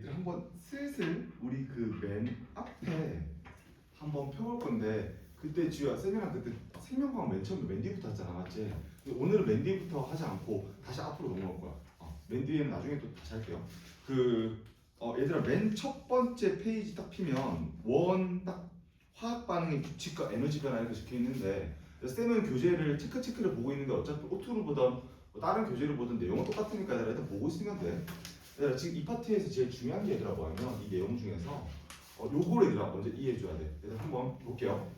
얘들 한번 슬슬 우리 그 맨 앞에 한번 펴볼 건데 그때 지우야 쌤이랑 그때 생명과학 맨 처음에 맨 뒤부터 했잖아 맞지? 근데 오늘은 맨 뒤부터 하지 않고 다시 앞으로 넘어갈 거야. 맨 뒤에는 나중에 또 다시 할게요. 얘들아 맨 첫 번째 페이지 딱 피면 원 딱 화학 반응의 규칙과 에너지 변화 이렇게 적혀 있는데 쌤은 교재를 체크를 보고 있는데 어차피 오투를 보던 뭐 다른 교재를 보던 내용은 똑같으니까 얘들아 일단 보고 있으면 돼. 얘들아 지금 이 파트에서 제일 중요한 게 얘들아 뭐냐면 이 내용 중에서 요거를 얘들아 먼저 이해해줘야 돼. 얘들아 한번 볼게요.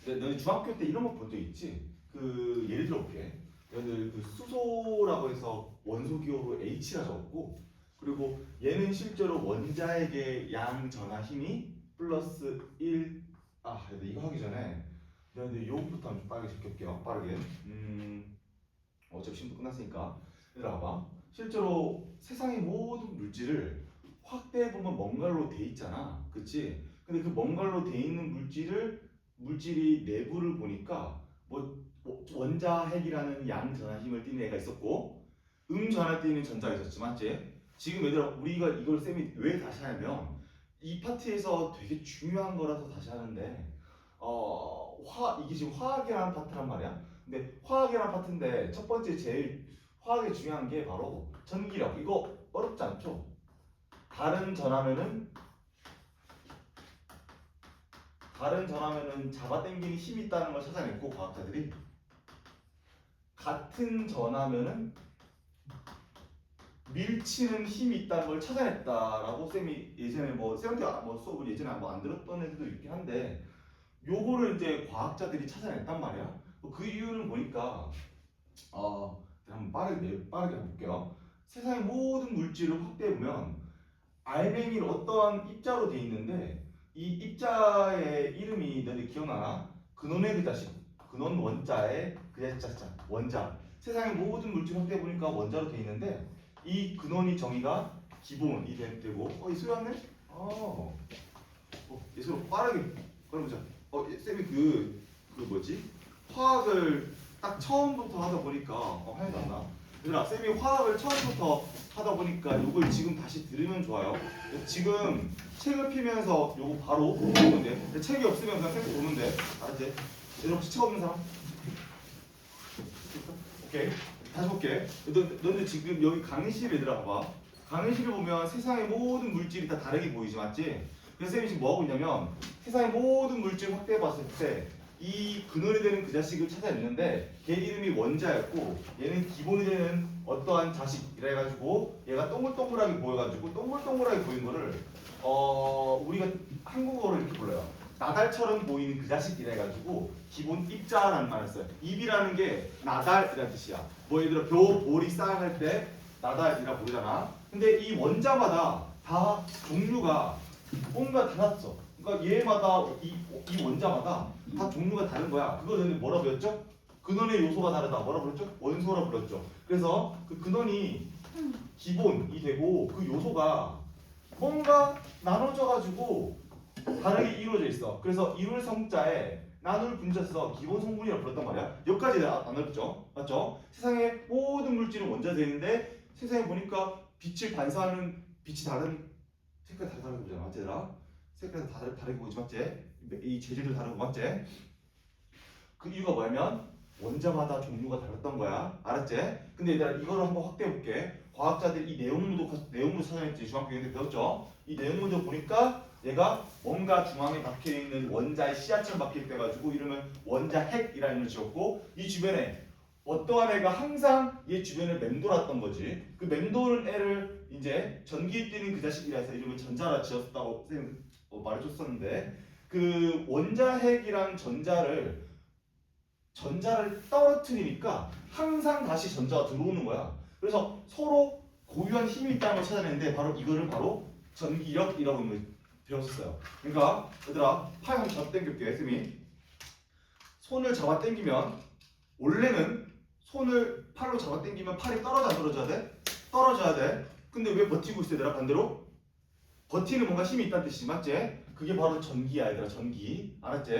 너희 중학교 때 이런 거 본 적 있지? 그 예를 들어 볼게. 얘들 그 수소라고 해서 원소 기호로 H라 적었고 그리고 얘는 실제로 원자에게 양 전하 힘이 플러스 1. 얘들 이거 하기 전에 내가 근데 요거부터 좀 빠르게 적을게요. 빠르게. 어차피 시험도 끝났으니까. 얘들아 봐봐. 실제로 세상의 모든 물질을 확대해보면 뭔가로 돼 있잖아. 그치? 근데 그 뭔가로 돼 있는 물질이 내부를 보니까 뭐 원자핵이라는 양 전하 힘을 띠는 애가 있었고 전하 띠는 전자가 있었지 맞지? 지금 얘들아 우리가 이걸 쌤이 왜 다시 하냐면 이 파트에서 되게 중요한 거라서 다시 하는데 이게 지금 화학이라는 파트란 말이야. 근데 화학이라는 파트인데 첫 번째 제일 화학에 중요한 게 바로 전기력. 이거 어렵지 않죠? 다른 전하면은 잡아당기는 힘이 있다는 걸 찾아냈고 과학자들이 같은 전하면은 밀치는 힘이 있다는 걸 찾아냈다라고 쌤이 예전에 뭐 쌤한테 수업을 예전에 안 들었던 애들도 있긴 한데 요거를 이제 과학자들이 찾아냈단 말이야. 그 이유는 보니까 한번 빠르게 한번 볼게요. 세상의 모든 물질을 확대해 보면 알맹이는 어떠한 입자로 돼 있는데 이 입자의 이름이 너네 기억나나? 근원의 그 자식, 근원 원자의 그 자식 원자. 세상의 모든 물질 확대해 보니까 원자로 돼 있는데 이 근원이 정의가 기본이 되고 예술 왔네? 예술 빠르게 걸어보자. 쌤이 화학을 딱 처음부터 하다 보니까 하나도 안 나. 얘들아 쌤이 화학을 처음부터 하다 보니까 이걸 지금 다시 들으면 좋아요. 지금 책을 피면서 요거 바로 보는 건데 책이 없으면 그냥 쌤 보면 돼. 알았지? 얘들 혹시 책 없는 사람? 오케이. 다시 볼게. 너네 지금 여기 강의실 얘들아 봐봐. 강의실을 보면 세상의 모든 물질이 다 다르게 보이지 맞지? 그래서 쌤이 지금 뭐하고 있냐면 세상의 모든 물질 확대해 봤을 때 이 근원이 되는 그 자식을 찾아냈는데 걔 이름이 원자였고 얘는 기본이 되는 어떠한 자식이라 해가지고 얘가 동글동글하게 보여가지고 동글동글하게 보인 거를 우리가 한국어로 이렇게 불러요. 나달처럼 보이는 그 자식이라 해가지고 기본 입자라는 말을 써요. 입이라는 게 나달이라는 뜻이야. 뭐 예를 들어 볼이 쌓여갈 때 나달이라 부르잖아. 근데 이 원자마다 다 종류가 뭔가 달랐어. 그러니까 얘마다 이 원자마다 다 종류가 다른 거야. 그거는 뭐라 불렀죠? 근원의 요소가 다르다. 뭐라 불렀죠? 원소라 불렀죠. 그래서 그 근원이 기본이 되고 그 요소가 뭔가 나눠져가지고 다르게 이루어져 있어. 그래서 이룰 성자에 나눌 분자에서 기본 성분이라고 불렀단 말이야. 여기까지 안 어렵죠? 맞죠? 세상의 모든 물질은 원자가 되는데 세상에 보니까 빛을 반사하는 빛이 다른 색깔 다 다르게 보잖아. 맞지 얘들아? 색깔 다 다르게 보이지 맞지? 이 재질도 다르고 맞지? 그 이유가 뭐냐면 원자마다 종류가 달랐던 거야. 알았지? 근데 얘들아 이거를 한번 확대해 볼게. 과학자들이 이 내용물도 찾아냈지. 중학교 때 배웠죠? 이 내용물도 보니까 얘가 뭔가 중앙에 박혀 있는 원자의 씨앗처럼 박혀 있대가지고 이름은 원자핵이라는 이름을 지었고 이 주변에 어떠한 애가 항상 얘 주변을 맴돌았던 거지. 그 맴도는 애를 이제 전기에 뛰는 그 자식이라 해서 이름을 전자라 지었다고 선생님 말해줬었는데 그 원자핵이랑 전자를 떨어뜨리니까 항상 다시 전자가 들어오는 거야. 그래서 서로 고유한 힘이 있다는 걸 찾아냈는데 이거를 바로 전기력이라고 배웠었어요. 그러니까 얘들아 팔 한번 잡아 당길게. 쌤이 손을 잡아 당기면 원래는 손을 팔로 잡아 당기면 팔이 떨어져 안 떨어져야 돼? 떨어져야 돼. 근데 왜 버티고 있어 얘들아 반대로? 버티는 뭔가 힘이 있다는 뜻이지 맞지? 그게 바로 전기야 얘들아 전기. 알았지?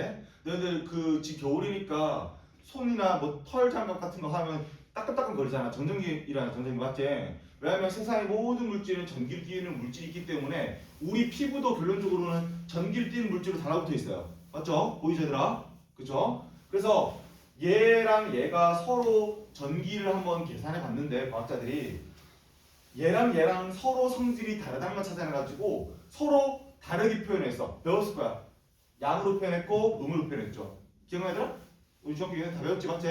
너희들 지금 겨울이니까 손이나 뭐 털 장갑 같은 거 하면 따끔따끔 거리잖아. 정전기라는 전전기 맞지? 왜냐하면 세상의 모든 물질은 전기를 띠는 물질이 있기 때문에 우리 피부도 결론적으로는 전기를 띠는 물질로 달라붙어 있어요. 맞죠? 보이죠 얘들아? 그죠? 그래서 얘랑 얘가 서로 전기를 한번 계산해 봤는데 과학자들이 얘랑 서로 성질이 다르다는 걸 찾아내가지고 서로 다르게 표현했어. 배웠을 거야. 양으로 표현했고 음으로 표현했죠. 기억나 얘들아? 우리 중학교 다 배웠지 맞지?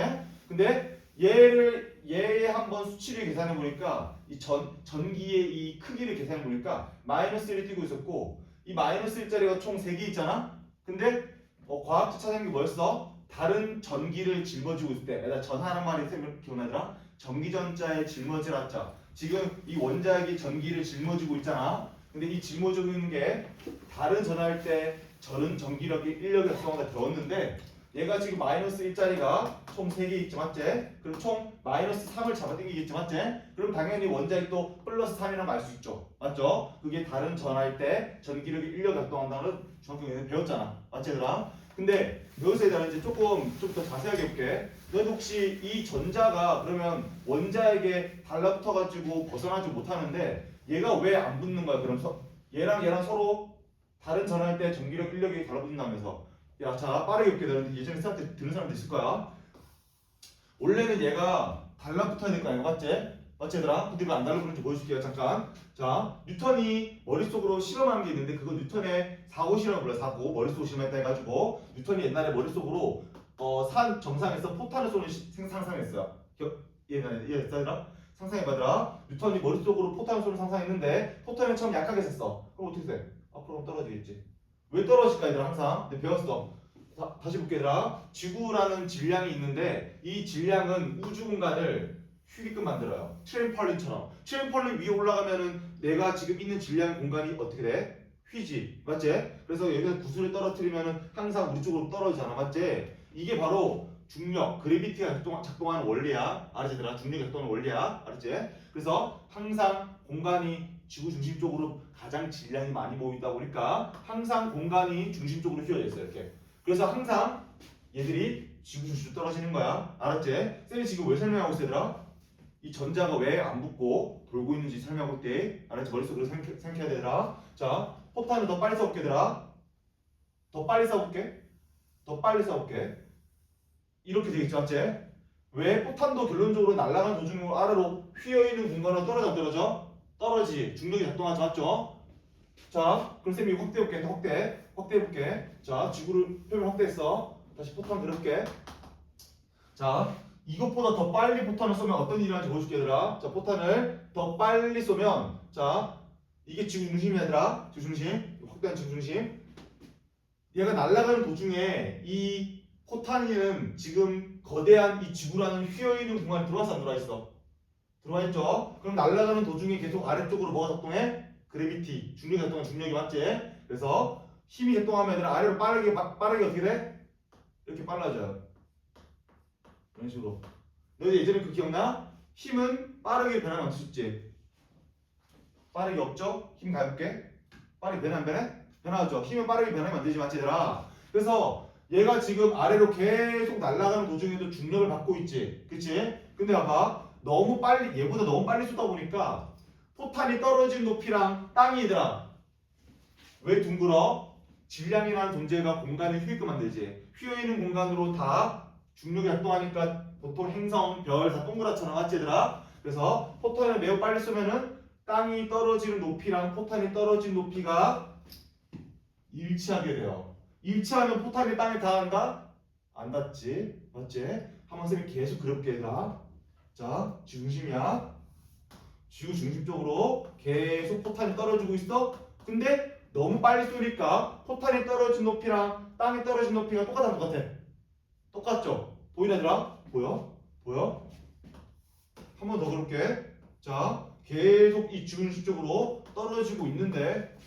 근데 얘의 한번 수치를 계산해 보니까 이 전기의 이 크기를 계산해 보니까 -1을 띄고 있었고 이 -1짜리가 총 3개 있잖아? 근데 과학자 찾아낸 게 뭐였어? 다른 전기를 짊어지고 있을 때 내가 전하는 말이 기억나더라? 전기전자의 짊어지라 자 지금 이 원자핵이 전기를 짊어지고 있잖아. 근데 이 짊어지고 있는 게 다른 전화할 때 저는 전기력이 인력이 작동한다 배웠는데 얘가 지금 -1짜리가 총 3개 있지 맞지? 그럼 총 -3을 잡아당기겠지 맞지? 그럼 당연히 원자핵도 +3이라고 알 수 있죠. 맞죠? 그게 다른 전화할 때 전기력이 인력이 작동한다는 중학교에서 배웠잖아. 맞지 얘들아? 근데 여기서 얘들아 이제 조금 좀 더 자세하게 볼게. 너희 혹시 이 전자가 그러면 원자에게 달라붙어가지고 벗어나지 못하는데 얘가 왜 안 붙는 거야? 그럼 얘랑 서로 다른 전화할 때 전기력 인력이 달라붙는다면서 야, 자 빠르게 볼게. 너는 예전에 수학 때 들은 사람도 있을 거야. 원래는 얘가 달라붙어야 될 거 아니야, 맞지? 맞지 얘들아? 근데 왜 안 달라붙는지 보여줄게요. 잠깐. 자, 뉴턴이 머릿속으로 실험한 게 있는데 그거 뉴턴의 사고 실험 불러요. 사고 머릿속 실험했다 해가지고 뉴턴이 옛날에 머릿속으로 산 정상에서 포탄을 쏘는 상상했어요. 옛날에 얘들아 상상해봐더라. 뉴턴이 머릿속으로 포탄을 쏘는 상상했는데 포탄은 처음 약하게 쐈어. 그럼 어떻게 돼? 앞으로 떨어지겠지. 왜 떨어질까 얘들아 항상? 근데 배웠어. 다시 볼게 얘들아. 지구라는 질량이 있는데 이 질량은 우주 공간을 휘게끔 만들어요. 트램펄린처럼. 트램펄린 위에 올라가면은 내가 지금 있는 질량 공간이 어떻게 돼? 휘지. 맞지? 그래서 여기서 구슬을 떨어뜨리면은 항상 우리 쪽으로 떨어지잖아. 맞지? 이게 바로 중력, 그래비티가 작동하는 원리야. 알았지 얘들아? 중력이 작동하는 원리야. 알았지? 그래서 항상 공간이 지구 중심 쪽으로 가장 질량이 많이 모이다 보니까 항상 공간이 중심 쪽으로 휘어져 있어요. 이렇게. 그래서 항상 얘들이 지구 중심으로 떨어지는 거야. 알았지? 쌤이 지금 왜 설명하고 있어 얘들아? 이 전자가 왜 안 붙고 돌고 있는지 설명하고 있대. 알았지? 머릿속으로 생각해야 되더라. 자, 포탄을 더 빨리 써볼게 얘들아. 더 빨리 써볼게. 더 빨리 써볼게. 이렇게 되겠죠, 맞지? 왜 포탄도 결론적으로 날아가는 도중으로 아래로 휘어있는 공간으로 떨어져 안 떨어져? 떨어지. 중력이 작동하지 맞죠? 자, 그럼 쌤이 확대해볼게. 확대해볼게. 자, 지구를 표면 확대했어. 다시 포탄 그려볼게. 자, 이것보다 더 빨리 포탄을 쏘면 어떤 일이 일어나는지 보여줄게 얘들아. 자, 포탄을 더 빨리 쏘면 자, 이게 지구 중심이야 얘들아. 지구 중심. 확대한 지구 중심. 얘가 날아가는 도중에 이 포탄이는 지금 거대한 이 지구라는 휘어있는 공간에 들어와서 안 들어와있어? 들어와있죠? 그럼 날아가는 도중에 계속 아래쪽으로 뭐가 작동해? 그래비티, 중력이 작동해. 중력이 맞지? 그래서 힘이 작동하면 얘들아 아래로 빠르게 어떻게 돼? 이렇게 빨라져요. 이런 식으로. 너희 예전에 그 기억나? 힘은 빠르게 변하면 어쩔 수 있지? 빠르게 없죠? 힘 가볍게? 빠르게 변해 안 변해? 변하죠. 힘은 빠르게 변하면 안 되지 맞지 얘들아? 그래서 얘가 지금 아래로 계속 날아가는 도중에도 중력을 받고 있지. 그치? 근데 봐봐. 너무 빨리 얘보다 너무 빨리 쏘다 보니까 포탄이 떨어진 높이랑 땅이 얘들아 왜 둥글어? 질량이라는 존재가 공간을 휘게끔 만들지. 휘어있는 공간으로 다 중력이 작동하니까 보통 행성, 별 다 동그랗잖아. 맞지 얘들아? 그래서 포탄을 매우 빨리 쏘면은 땅이 떨어지는 높이랑 포탄이 떨어진 높이가 일치하게 돼요. 일치하면 포탄이 땅에 닿는다? 안 닿지. 맞지? 한번 쌤이 계속 그려볼게 얘들아. 자, 지구 중심이야. 지구 중심 쪽으로 계속 포탄이 떨어지고 있어. 근데 너무 빨리 쏘니까 포탄이 떨어진 높이랑 땅이 떨어진 높이가 똑같아. 똑같죠? 보이나 얘들아? 보여? 한 번 더 그럴게. 자, 계속 이 지구 중심 쪽으로 떨어지고 있는데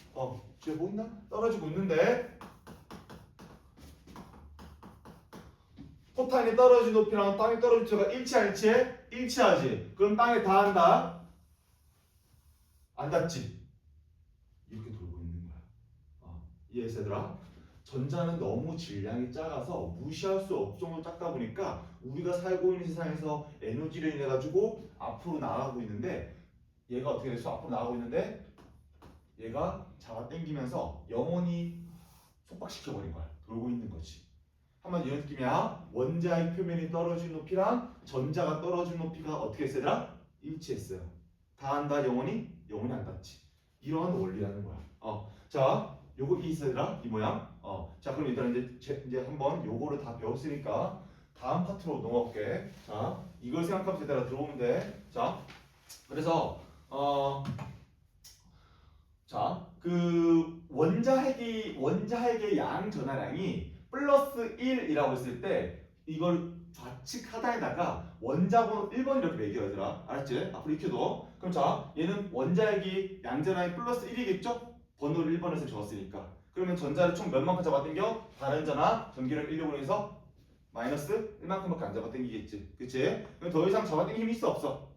뒤에 보이나? 떨어지고 있는데 포탄이 떨어진 높이랑 땅이 떨어진 높이가 일치해? 일치하지. 그럼 땅에 닿는다? 안 닿지? 이렇게 돌고 있는 거야. 이해했어 얘들아? 전자는 너무 질량이 작아서 무시할 수 없을 정도로 작다 보니까 우리가 살고 있는 세상에서 에너지를 인해 가지고 앞으로 나가고 있는데 얘가 어떻게 됐어? 앞으로 나가고 있는데 얘가 잡아당기면서 영원히 속박시켜버린 거야. 돌고 있는 거지. 한마디 이런 느낌이야. 원자의 표면이 떨어진 높이랑 전자가 떨어진 높이가 어떻게 했어요? 일치했어요. 닿는다 영원히? 영원히 안 닿지. 이러한 원리라는 거야. 자, 요거 있어야 이 모양. 자, 그럼 일단 이제 한번 요거를 다 배웠으니까 다음 파트로 넘어갈게. 자, 이걸 생각하면서 얘들아 들어오면 돼. 자, 그래서 자, 그 원자핵의 양 전하량이 플러스 1이라고 했을 때 이걸 좌측 하단에다가 원자번호 1번 이렇게 매겨 얘들아. 알았지? 앞으로 익혀둬. 그럼 자, 얘는 원자핵이 양 전하량이 플러스 1이겠죠? 번호를 1번에서 적었으니까. 그러면 전자를 총 몇 만큼 잡아당겨? 다른 전하 전기력 1력으로 해서 마이너스 1만큼밖에 안 잡아당기겠지. 그치? 그럼 더 이상 잡아당길 힘이 있어 없어?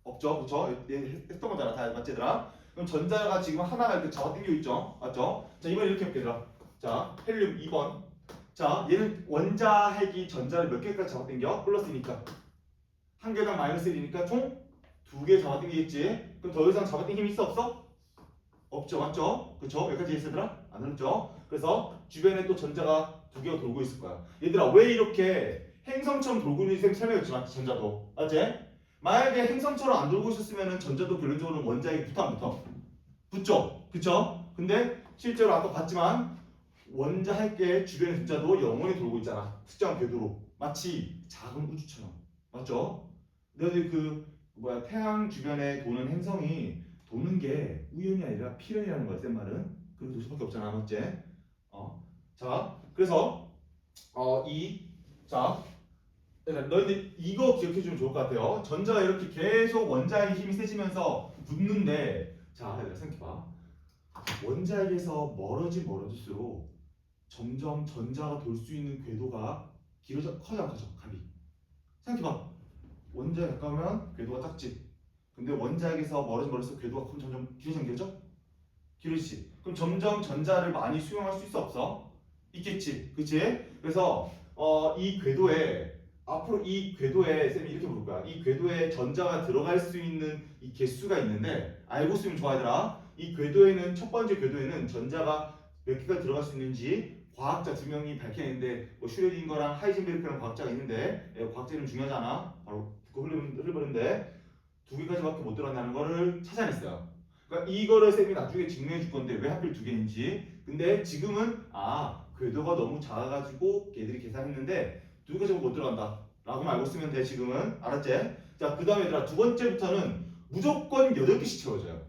없죠. 그쵸? 얘 했던 거잖아. 다 맞지 얘들아? 그럼 전자가 지금 하나가 이렇게 잡아당기고 있죠. 맞죠? 자, 이번 이렇게 해볼게 얘들아. 자, 헬륨 2번. 자, 얘는 원자핵이 전자를 몇 개까지 잡아당겨? 플러스니까. 한 개당 마이너스 1이니까 총 2개 잡아당기겠지. 그럼 더 이상 잡아당길 힘이 있어 없어? 없죠. 맞죠? 그쵸? 여기까지 했어 얘들아? 안 어렵죠? 그래서 주변에 또 전자가 2개가 돌고 있을 거야. 얘들아 왜 이렇게 행성처럼 돌고 있는지 설명했지만 전자도. 맞지? 만약에 행성처럼 안 돌고 있었으면 전자도 결론적으로 원자핵이 붙어 안 붙어? 붙죠? 그쵸? 근데 실제로 아까 봤지만 원자핵의 주변의 전자도 영원히 돌고 있잖아. 특정한 궤도로. 마치 작은 우주처럼. 맞죠? 너희 태양 주변에 도는 행성이 도는 게 우연이 아니라 필연이라는 거야. 센 말은. 그렇게 돌 수밖에 없잖아. 맞지? 자, 그래서 자, 너희들 이거 기억해주면 좋을 것 같아요. 전자가 이렇게 계속 원자핵의 힘이 세지면서 붙는데, 자, 얘들아 생각해봐. 원자핵에서 멀어질수록 점점 전자가 돌 수 있는 궤도가 커져 안 커져? 값이. 생각해봐. 원자에 가까우면 궤도가 작지. 근데 원자핵에서 멀어질수록 궤도가 점점 길어져? 길어지지. 그럼 점점 전자를 많이 수용할 수 있어 없어? 있겠지. 그치? 그래서 이 궤도에 앞으로 이 궤도에 쌤이 이렇게 볼 거야. 이 궤도에 전자가 들어갈 수 있는 이 개수가 있는데 알고 있으면 좋아 얘들아. 이 궤도에는 첫 번째 궤도에는 전자가 몇 개가 들어갈 수 있는지 과학자 2명이 밝혀냈는데 뭐 슈레딩거랑 하이젠베르크라는 과학자가 있는데 과학자 이름 중요하잖아. 바로 듣고 흘러버는데 2개까지밖에 못 들어간다는 거를 찾아냈어요. 그러니까 이거를 쌤이 나중에 증명해 줄 건데 왜 하필 2개인지. 근데 지금은 궤도가 너무 작아가지고 걔들이 계산했는데 2개까지 못 들어간다 라고 알고 쓰면 돼. 지금은 알았지? 자, 그 다음에 얘들아 두 번째부터는 무조건 8개씩 채워져요.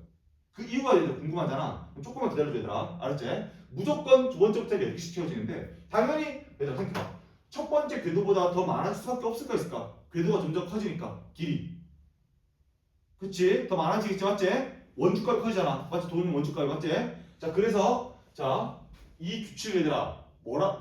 그 이유가 얘들아 궁금하잖아. 그럼 조금만 기다려줘 얘들아. 알았지? 무조건 두 번째부터 8개씩 채워지는데 당연히 얘들아 생각해봐. 첫 번째 궤도보다 더 많을 수밖에 없을까 있을까? 궤도가 점점 커지니까 길이. 그치? 더 많아지겠지 맞지? 원주값이 커지잖아. 맞지? 도는 원주값이 맞지? 자, 그래서 이 규칙을 얘들아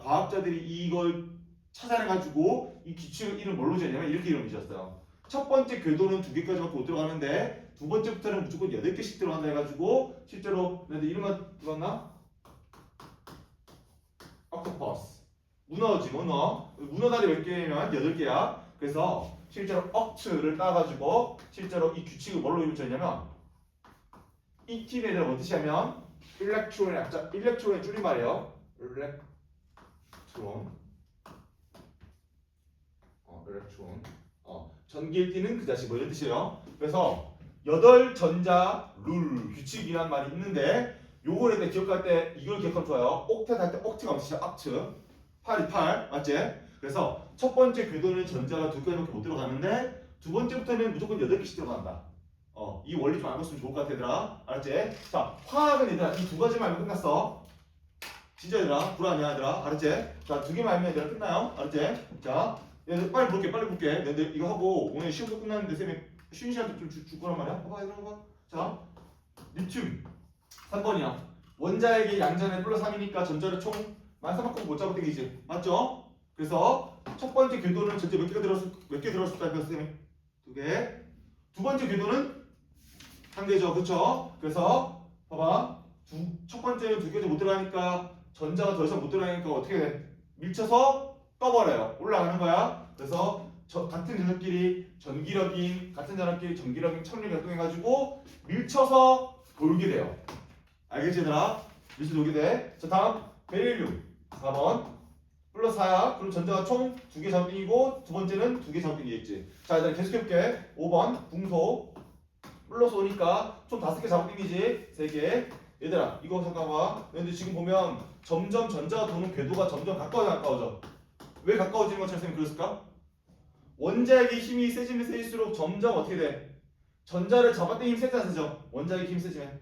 과학자들이 이걸 찾아내가지고 이 규칙을 이름 뭘로 지었냐면 이렇게 이름을 지었어요. 첫 번째 궤도는 2개까지밖에 못 들어가는데 두 번째부터는 무조건 8개씩 들어간다 해가지고 실제로 너희들 이름만 들었나? 옥토퍼스. 문어지 문어 다리 몇 개냐면 8개야. 그래서 실제로 억트를 따가지고 실제로 이 규칙을 뭘로 이름 지었냐면 이 팀에 대한 뭔 뜻이냐면 일렉트론의 줄임말이에요. 일렉트론. 전기를 띠는 그 자식 뭐 이런 뜻이에요. 그래서 8전자 룰 규칙이란 말이 있는데 요거를 때 기억할 때 이걸 기억하면 좋아요. 옥텟 할 때 옥트가 무슨 옥트 8이 8 맞지? 그래서 첫 번째 궤도는 전자가 2개밖에 못 들어가는데 두 번째부터는 무조건 8개씩 들어간다. 이 원리 좀 알고 있으면 좋을 것 같아 얘들아. 알았지? 자, 화학은 얘들아 이 2가지만 알면 끝났어. 진짜 얘들아 불안이야 얘들아. 알았지? 자, 2개만 알면 얘들아 끝나요. 알았지? 자, 얘들 빨리 볼게. 얘들 이거 하고 오늘 시험도 끝났는데 쌤이 쉬는 시간 좀 줄 거란 말이야. 봐봐 얘들아 봐봐. 자, 리튬 3번이야. 원자핵이 양전에 플러스 3이니까 전자를 총 13,000못 잡아당기지. 맞죠? 그래서 첫 번째 궤도는 전체 몇 개 들었을까? 그래서 쌤이 2개. 두 번째 궤도는 1개죠. 그쵸? 그래서 봐봐. 첫 번째는 2개도 못 들어가니까 전자가 더 이상 못 들어가니까 어떻게 돼? 밀쳐서 떠버려요. 올라가는 거야. 그래서 같은 전자끼리 같은 전자끼리 전기력인 척력이 작동해가지고 밀쳐서 돌게 돼요. 알겠지 얘들아? 밀쳐서 돌게 돼. 자 다음 베릴륨 4번 플러스 4야. 그럼 전자가 총 2개 작동이고 두 번째는 2개 작동이겠지. 자 일단 계속해볼게. 5번 궁소 플러스 5니까 총 5개 작동이지. 3개. 얘들아 이거 잠깐만. 근데 지금 보면 점점 전자가 도는 궤도가 점점 가까워져. 왜 가까워지는 것처럼 쌤이 그랬을까? 원자핵의 힘이 세지면 세질수록 점점 어떻게 돼? 전자를 잡아당기면 힘 세지 않죠? 원자핵의 힘 세지면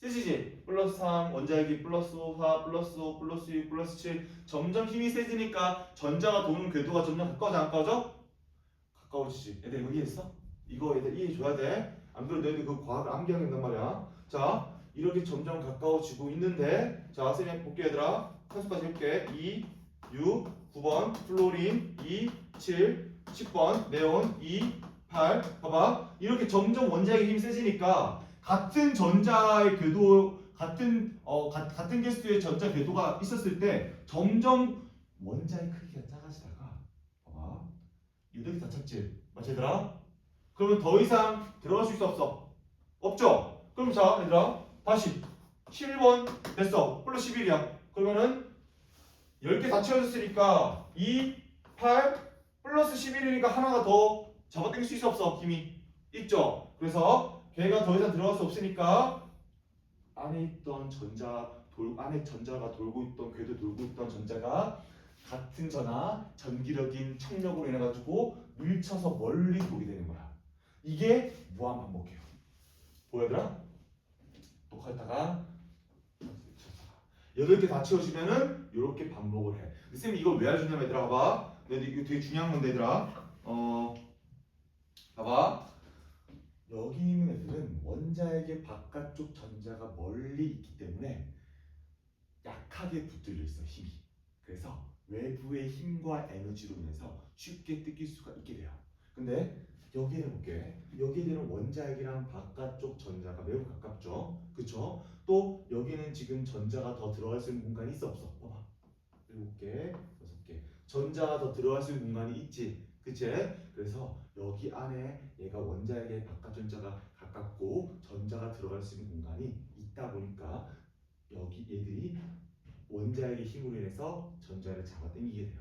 세지지? 플러스 3, 원자핵이 플러스 4, 플러스 5, 플러스 6, 플러스 7 점점 힘이 세지니까 전자가 도는 궤도가 점점 가까워져 안 가까워져? 가까워지지. 얘들 이거 이해했어? 이거 얘들 이해해줘야 돼. 안 그래도 너희들 그 과학을 암기하게 된단 말이야. 자 이렇게 점점 가까워지고 있는데 자 쌤이 볼게 얘들아. 선수까지 해볼게. 2, 6, 9번 플로린 2, 7, 10번 네온 2, 8 봐봐 이렇게 점점 원자핵의 힘이 세지니까 같은 전자의 궤도 같은 개수의 전자 궤도가 있었을 때 점점 원자의 크기가 작아지다가 봐봐 이렇게 다 찼지 맞지 얘들아? 그러면 더 이상 들어갈 수 있어 없어? 없죠? 그럼 자 얘들아 다시 11번 됐어 플러스 11이야 그러면은 10개 다 채워졌으니까 2, 8 플러스 11이니까 하나가 더 잡아당길 수 있어 없어? 힘이 있죠? 그래서 걔가 더 이상 들어갈 수 없으니까 안에 전자가 돌고 있던 궤도 돌고 있던 전자가 같은 전기력인 척력으로 인해 가지고 밀쳐서 멀리 돌게 되는 거야. 이게 무한 반복해요. 보여드라? 녹화했다가 8개 다 채워지면은 이렇게 반복을 해. 쌤이 이걸 왜 알려주냐면 얘들아 봐봐. 근데 이거 되게 중요한 건데 얘들아. 봐봐. 여기 있는 애들은 원자핵의 바깥쪽 전자가 멀리 있기 때문에 약하게 붙들려 있어 힘이. 그래서 외부의 힘과 에너지로 인해서 쉽게 뜯길 수가 있게 돼요. 근데 여기를 볼게. 여기는 원자핵이랑 바깥쪽 전자가 매우 가깝죠. 그쵸? 또 여기는 지금 전자가 더 들어갈 수 있는 공간이 있어 없어? 봐봐. 7개, 6개. 전자가 더 들어갈 수 있는 공간이 있지. 그치? 그래서 여기 안에 얘가 원자핵의 바깥 전자가 가깝고 전자가 들어갈 수 있는 공간이 있다 보니까 여기 얘들이 원자핵의 힘으로 인해서 전자를 잡아당기게 돼요.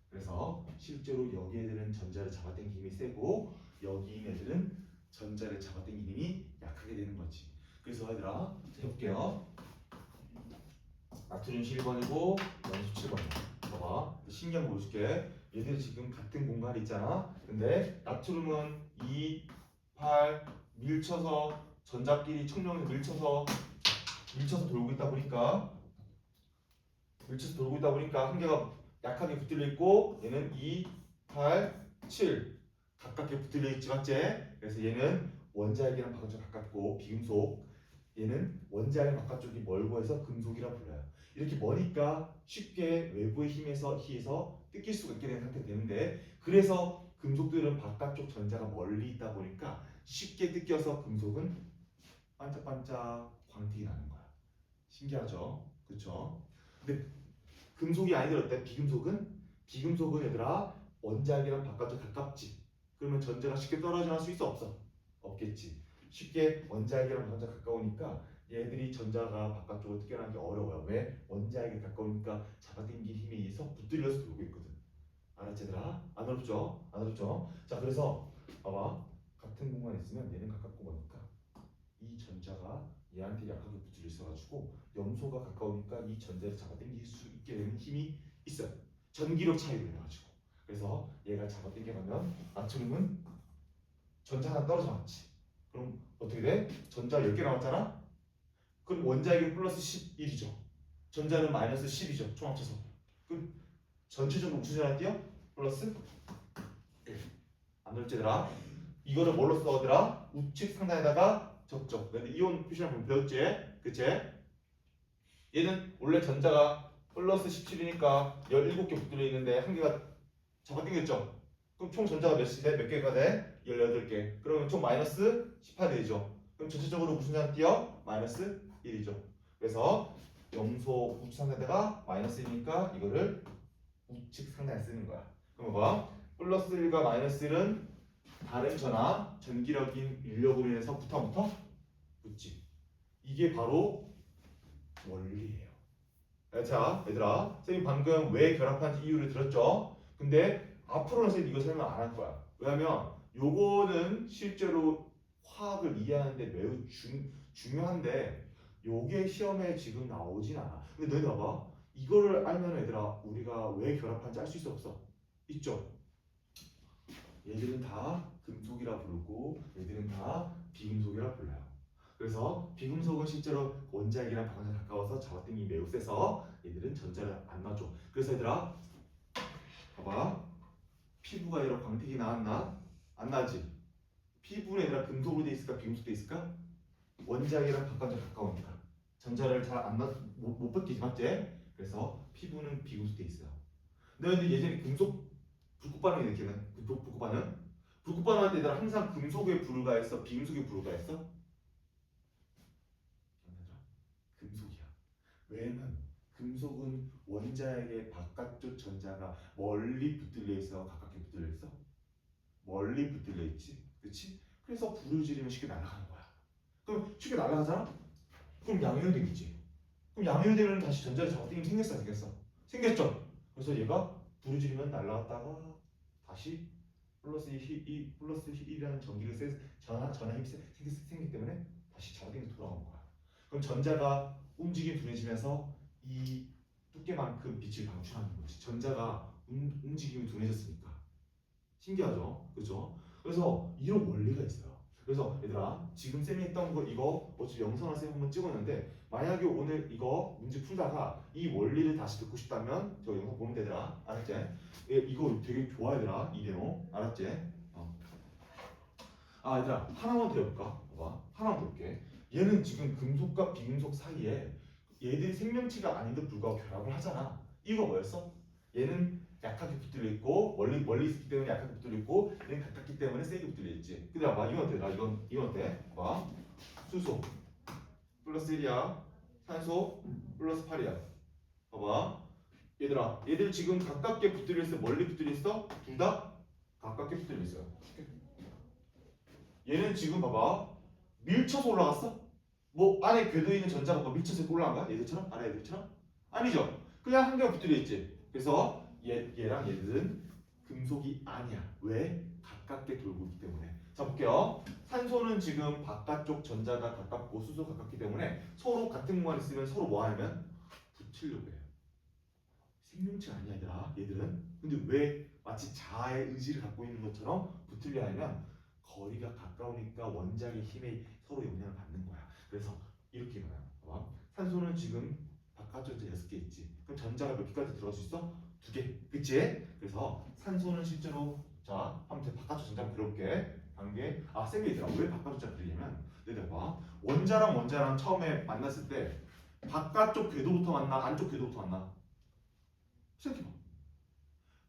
그래서 실제로 여기 애들은 전자를 잡아당기는 힘이 세고 여기 있는 애들은 전자를 잡아당기는 힘이 약하게 되는 거지. 그래서 얘들아 해볼게요. 나트륨 11번이고 염수 7번이야. 봐봐. 신경 보여줄게. 얘들이 지금 같은 공간에 있잖아. 근데 나트륨은 2, 8 밀쳐서 전자끼리 척령에서 밀쳐서 돌고 있다 보니까 한 개가 약하게 붙들려 있고 얘는 2, 8, 7 가깝게 붙들려 있지 맞지? 그래서 얘는 원자핵이랑 바깥쪽 가깝고 비금속 얘는 원자핵 바깥쪽이 멀고 해서 금속이라 불러요. 이렇게 머니까 쉽게 외부의 힘에서 뜯길 수가 있게 되는 상태가 되는데 그래서 금속들은 바깥쪽 전자가 멀리 있다 보니까 쉽게 뜯겨서 금속은 반짝반짝 광택이 나는 거야. 신기하죠? 그쵸? 근데 금속이 아니더라 어때? 비금속은 얘들아 원자핵이랑 바깥쪽 가깝지. 그러면 전자가 쉽게 떨어져 수 있어 없어? 없겠지. 쉽게 원자핵이랑 바깥쪽 가까우니까 얘들이 전자가 바깥쪽으로 튀어나가기 어려워요. 왜? 원자핵이 가까우니까 잡아당긴 힘에 의해서 붙들려서 돌고 있거든. 알았지 얘들아? 안 어렵죠? 안 어렵죠? 자 그래서 봐봐. 같은 공간에 있으면 얘는 가깝고 머니까 이 전자가 얘한테 약하게 붙들려 있어가지고 염소가 가까우니까 이 전자를 잡아당길 수 있게 되는 힘이 있어요. 전기력 차이로 인해가지고. 그래서 얘가 잡아당겨가면 나트륨은 전자 하나 떨어져 나왔지. 그럼 어떻게 돼? 전자 10개 나왔잖아? 그럼 원자핵이 플러스 11이죠. 전자는 마이너스 10이죠. 총 합쳐서. 그럼 전체적으로 무슨 전화 띄어? 플러스 1. 안 넓지더라. 이거를 뭘로 써더라? 우측 상단에다가 적죠. 근데 이온 표시랑 보면 배웠지? 그치? 얘는 원래 전자가 플러스 17이니까 17개 붙들려 있는데 한 개가 잡아당겼죠? 그럼 총 전자가 몇 개가 돼? 18개. 그러면 총 마이너스 18 되죠. 그럼 전체적으로 무슨 전자 띄어? 마이너스 1이죠. 그래서 염소 우측 상단에다가 마이너스 1이니까 이거를 우측 상단에 쓰는 거야. 그럼 봐봐. 플러스 1과 마이너스 1은 다른 전압, 전기력인 인력으로 인해서 붙지. 이게 바로 원리예요. 자, 얘들아, 선생님 방금 왜 결합한지 이유를 들었죠? 근데 앞으로는 선생님 이거 설명 안 할 거야. 왜냐면 요거는 실제로 화학을 이해하는데 매우 중요한데 요게 시험에 지금 나오진 않아. 근데 너희들 봐봐. 이거를 알면 얘들아 우리가 왜 결합한지 알 수 있어 없어? 있죠? 얘들은 다 금속이라 부르고 얘들은 다 비금속이라 불러요. 그래서 비금속은 실제로 원자핵이랑 방사에 가까워서 잡아당김이 매우 세서 얘들은 전자를 안 놔줘. 그래서 얘들아 봐봐. 피부가 얘들아 광택이 나왔나? 안 나지? 피부는 얘들아 금속으로 돼 있을까? 비금속 돼 있을까? 원자핵이랑 가까우니까 전자를 잘 안 못 벗기지 맞지? 그래서 피부는 비금속 돼 있어요. 근데 예전에 금속 불꽃 반응이 느끼는 불꽃 반응? 불꽃 반응할 때 얘들아 항상 금속에 불을 가했어? 비금속에 불을 가했어? 금속이야. 왜냐면 금속은 원자핵의 바깥쪽 전자가 멀리 붙들려 있어, 가깝게 붙들려 있어? 멀리 붙들려 있지, 그렇지? 그래서 불을 지르면 쉽게 날아가는 거야. 그럼 쉽게 날아가잖아? 그럼 양이온되겠지. 그럼 양이온되면 다시 전자의 잡아당김이 생겼어, 안 생겼어? 생겼죠. 그래서 얘가 불을 지르면 날아갔다가 다시 플러스 1이라는 전기를 전하 힘이 생기기 때문에 다시 잡아당겨서 돌아오는 거야. 그럼 전자가 움직임이 둔해지면서 이 두께만큼 빛을 방출하는 거지. 전자가 움직임이 둔해졌으니까. 신기하죠? 그죠? 그래서 이런 원리가 있어요. 그래서 얘들아 지금 쌤이 했던 거 이거 어차피 영상을 쌤 한번 찍었는데 만약에 오늘 이거 문제 풀다가 이 원리를 다시 듣고 싶다면 저 영상 보면 되더라. 알았지? 이거 되게 좋아 얘들아 이 내용 알았지? 얘들아 하나만 더 해볼까? 봐봐 하나만 더 볼게. 얘는 지금 금속과 비금속 사이에 얘들이 생명체가 아닌데 불구하고 결합을 하잖아. 이유가 뭐였어? 얘는 약하게 붙들려 있고 멀리 있기 때문에 약하게 붙들려 있고 얘는 가깝기 때문에 세게 붙들려 있지. 근데 봐봐 이건 어때? 이건 어때? 봐 수소 플러스 1이야. 산소 플러스 8이야. 봐봐 얘들아 얘들 지금 가깝게 붙들려 있어? 멀리 붙들려 있어? 둘 다 가깝게 붙들려 있어요. 얘는 지금 봐봐 밀쳐서 올라갔어? 뭐 안에 궤도에 있는 전자가 뭐 밀쳐서 올라간 거야? 얘들처럼? 아래 애들처럼? 아니죠. 그냥 한 개가 붙들려 있지. 그래서 얘랑 얘들은 금속이 아니야. 왜? 가깝게 돌고 있기 때문에. 자 볼게요. 산소는 지금 바깥쪽 전자가 가깝고 수소 가깝기 때문에 서로 같은 공간에 있으면 서로 뭐 하냐면 붙으려고 해요. 생명체 아니야 얘들은. 근데 왜 마치 자아의 의지를 갖고 있는 것처럼 붙으려 하면 거리가 가까우니까 원자의 힘에 서로 영향을 받는 거야. 그래서 이렇게 말해요. 봐봐. 산소는 지금 바깥쪽 전자 6개 있지. 그럼 전자가 몇 개까지 들어갈 수 있어? 2개. 그치? 그래서 산소는 실제로 자, 한번 바깥쪽 전자 한번 그려볼게. 단계. 쌤이 얘들아 왜 바깥쪽 전자 그리냐면 얘들아 봐. 원자랑 처음에 만났을 때 바깥쪽 궤도부터 만나? 안쪽 궤도부터 만나? 생각해봐.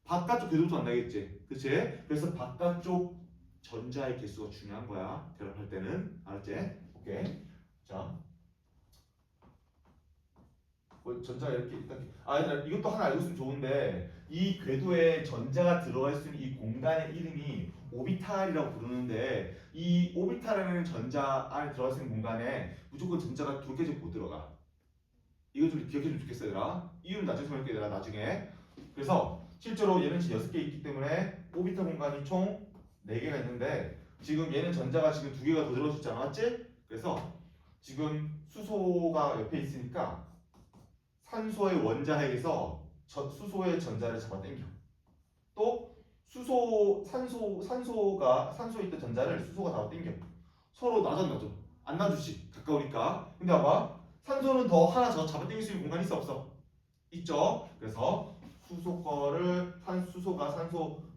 바깥쪽 궤도부터 만나겠지. 그치? 그래서 바깥쪽 전자의 개수가 중요한 거야. 결합할 때는. 알았지? 오케이. 자. 전자가 이렇게 일단 얘들아 이것도 하나 알고 있으면 좋은데 이 궤도에 전자가 들어갈 수 있는 이 공간의 이름이 오비탈이라고 부르는데 이 오비탈이라는 전자 안에 들어갈 수 있는 공간에 무조건 전자가 2개씩 못 들어가. 이거 좀 기억해주면 좋겠어 얘들아. 이유는 나중에 설명할게 얘들아 나중에. 그래서 실제로 얘는 지금 6개 있기 때문에 오비탈 공간이 총 4개가 있는데 지금 얘는 전자가 지금 2개가 더 들어갈 수 있지 않았지? 그래서 지금 수소가 옆에 있으니까 산소의 원자핵에서 수소의 전자를 잡아당겨. 또 산소에 있던 전자를 수소가 잡아당겨. 서로 놔줘. 안 놔주지. 가까우니까. 근데 봐봐. 산소는 더 하나 더 잡아당길 수 있는 공간이 있어 없어? 있죠. 그래서 수소가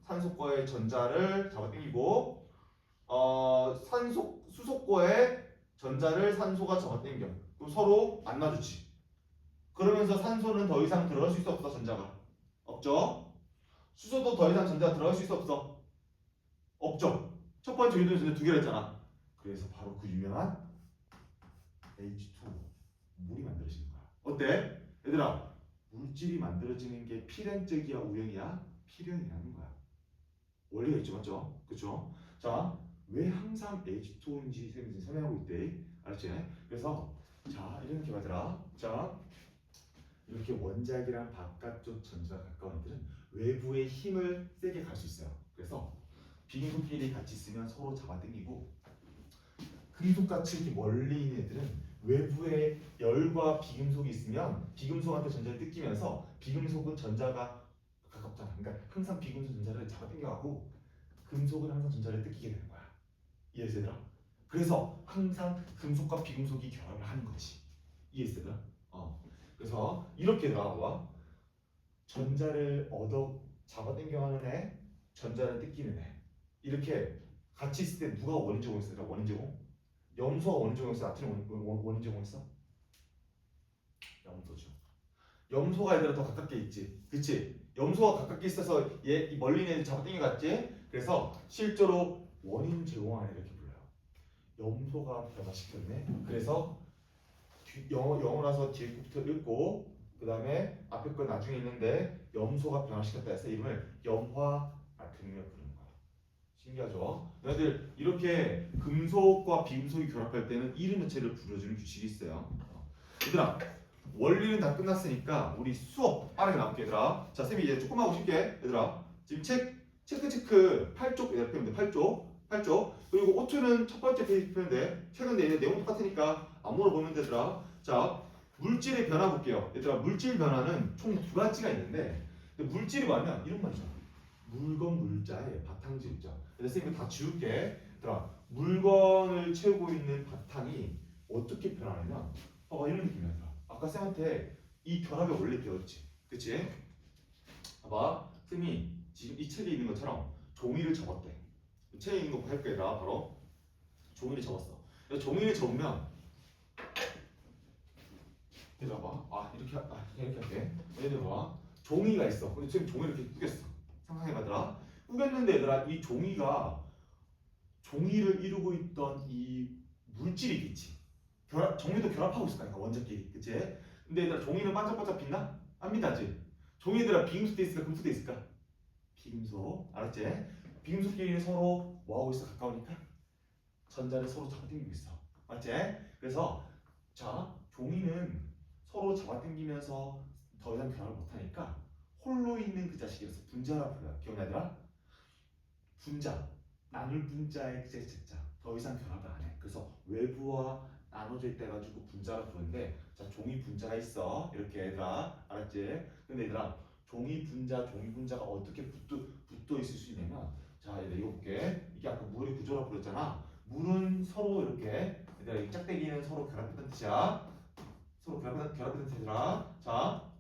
산소 거의 전자를 잡아당기고 수소 거의 전자를 산소가 잡아당겨. 그럼 서로 안 놔주지. 그러면서 산소는 더 이상 들어갈 수 있어 없어 전자가? 없죠. 수소도 더 이상 전자가 들어갈 수 있어 없어? 없죠. 첫 번째 궤도는 전자 2개를 했잖아. 그래서 바로 그 유명한 H2 물이 만들어지는 거야. 어때? 얘들아 물질이 만들어지는 게 필연적이야 우연이야? 필연이라는 거야. 원리가 있죠, 맞죠? 그렇죠? 자, 왜 항상 H2O인지 쌤이 설명하고 있대. 알았지? 그래서 자, 이렇게 말들아. 자, 이렇게 원자핵이랑 바깥쪽 전자가 가까운 애들은 외부의 힘을 세게 갈 수 있어요. 그래서 비금속끼리 같이 있으면 서로 잡아당기고 금속같이 이렇게 멀리 있는 애들은 외부에 열과 비금속이 있으면 비금속한테 전자를 뜯기면서 비금속은 전자가 가깝잖아. 그러니까 항상 비금속 전자를 잡아당겨가고 금속은 항상 전자를 뜯기게 되는 거야. 이해했어 얘들아? 그래서 항상 금속과 비금속이 결합을 하는 거지. 이해했어 얘들아? 그래서 이렇게 나와. 전자를 얻어 잡아당겨하는 애, 전자를 뜯기는 애. 이렇게 같이 있을 때 누가 원인 제공했어? 얘들아? 원인 제공? 염소가 원인 제공했어? 나트륨 원인 제공했어? 염소죠. 염소가 얘들아 더 가깝게 있지. 그치? 염소가 가깝게 있어서 얘 멀리 있는 애들 잡아당겨갔지? 그래서 실제로 원인 제공하는 애 이렇게 불러요. 염소가 변화시켰네. 그래서 영어 나서 뒤에 부터 읽고 그 다음에 앞에 건 나중에 있는데 염소가 변화시켰다 해서 이름을 염화 나트륨이라고 부르는 거야. 신기하죠? 얘들 이렇게 금속과 비금속이 결합할 때는 이름 자체를 불러주는 규칙이 있어요. 얘들아 원리는 다 끝났으니까 우리 수업 빠르게 나올게 얘들아. 자 쌤이 이제 조금 하고 쉴게 얘들아. 지금 체크 8쪽 얘들아 펴면 돼. 8쪽 그리고 오투는 첫 번째 페이지 펴면 돼. 책은 내용 똑같으니까 안 물어보는 데들아. 자 물질의 변화 볼게요. 얘들아 물질 변화는 총 두 가지가 있는데 물질이 뭐냐면 이런 말이죠. 물건 물자의 바탕질자. 그래서 쌤이 다 지울게. 얘들아 물건을 채우고 있는 바탕이 어떻게 변하냐면 이런 느낌이야. 아까 쌤한테 이 결합의 원리 배웠지. 그치? 봐봐 쌤이 지금 이 책에 있는 것처럼 종이를 접었대. 책에 있는 거 할 거야 바로 종이를 접었어. 종이를 접으면 얘들아 봐. 이렇게 할게. 얘들아 봐. 종이가 있어. 근데 지금 종이를 이렇게 꾸겼어. 상상해봐더라. 꾸겼는데 얘들아 이 종이를 이루고 있던 이 물질이 있겠지. 종이도 결합하고 있을 거니까 원자끼리. 그치? 근데 얘들아 종이는 반짝반짝 빛나? 안 빛나지? 종이들아 비금속 돼 있을까? 금속 돼 있을까? 비금속. 알았지? 비금속끼리 서로 뭐하고 있어? 가까우니까 전자를 서로 잡아당기고 있어. 맞지? 그래서 자 종이는 서로 잡아당기면서 더 이상 결합을 못하니까 홀로 있는 그 자식이라서 분자라 불러요. 기억나더라? 분자, 나눌 분자의 그 자자 더 이상 결합을 안 해. 그래서 외부와 나눠져 있다 해가지고 분자라 부르는데 자 종이 분자가 있어. 이렇게 얘들아 알았지? 근데 얘들아 종이 분자가 어떻게 붙어 있을 수 있냐면 자 얘들아 이거 볼게. 이게 아까 물의 구조라 부르잖아. 물은 서로 이렇게 얘들아 이 짝대기는 서로 결합했던 뜻이야. 서로 결합했던 뜻이라. 자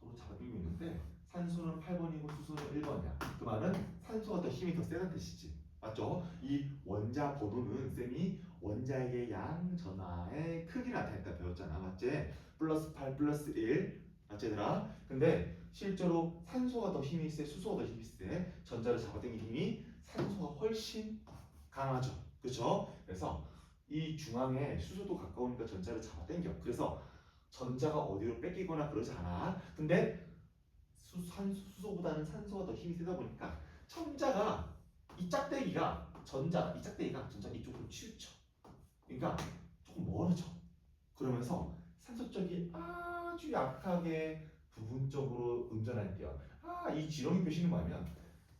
서로 잡아당기고 있는데 산소는 8번이고 수소는 1번이야. 그 말은 산소가 더 힘이 더 세다는 뜻이지. 맞죠? 이 원자 번호는 쌤이 원자핵의 양 전하의 크기를 나타냈다 배웠잖아. 맞지? 플러스 8 플러스 1. 맞지 얘들아? 근데 실제로 산소가 더 힘이 세, 수소가 더 힘이 세. 전자를 잡아당기는 힘이 산소가 훨씬 강하죠. 그렇죠? 그래서 이 중앙에 수소도 가까우니까 전자를 잡아당겨. 그래서 전자가 어디로 뺏기거나 그러지 않아. 근데 수소보다는 산소가 더 힘이 세다 보니까 이 짝대기가 전자 이쪽으로 치우쳐. 그러니까 조금 멀어져. 그러면서 산소 쪽이 아주 약하게 부분적으로 음전할게요. 이 지렁이 표시는 뭐냐면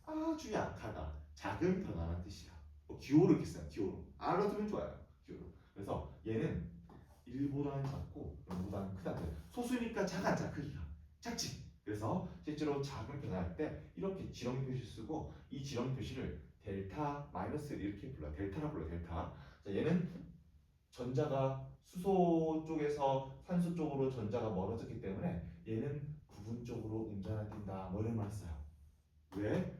아주 약하다, 작은 변화라는 뜻이야. 기호로 이렇게 써요. 기호로 알아두면 좋아요. 기호로. 그래서 얘는 1보다는 작고 0보다는 크다. 소수니까 작아 크기가 작지. 그래서 실제로 작은 변화할 때 이렇게 지렁이 표시 쓰고 이 지렁이 표시를 델타 마이너스 이렇게 불러. 델타라 불러. 델타. 자, 얘는 전자가 수소 쪽에서 산소 쪽으로 전자가 멀어졌기 때문에 얘는 부분적으로 음전을 띈다. 뭐 이런 말 써요. 왜?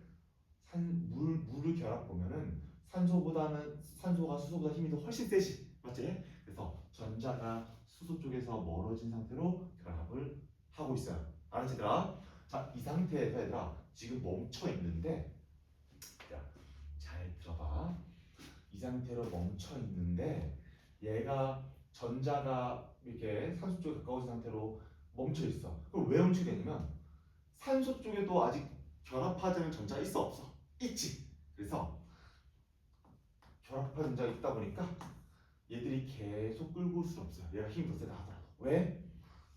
물을 결합 보면은 산소가 수소보다 힘이 더 훨씬 세지. 맞지? 그래서 전자가 수소 쪽에서 멀어진 상태로 결합을 하고 있어요. 알았지 얘들아? 자, 이 상태에서 얘들아 지금 멈춰 있는데 잘 들어봐. 이 상태로 멈춰 있는데 얘가 전자가 이렇게 산소 쪽에 가까워진 상태로 멈춰 있어. 그럼 왜 멈추게 되냐면 산소 쪽에도 아직 결합하자는 전자가 있어 없어? 있지. 그래서 결합파 전자가 있다 보니까 얘들이 계속 끌고 올 수는 없어요. 얘가 힘이 더 세다 하더라도. 왜?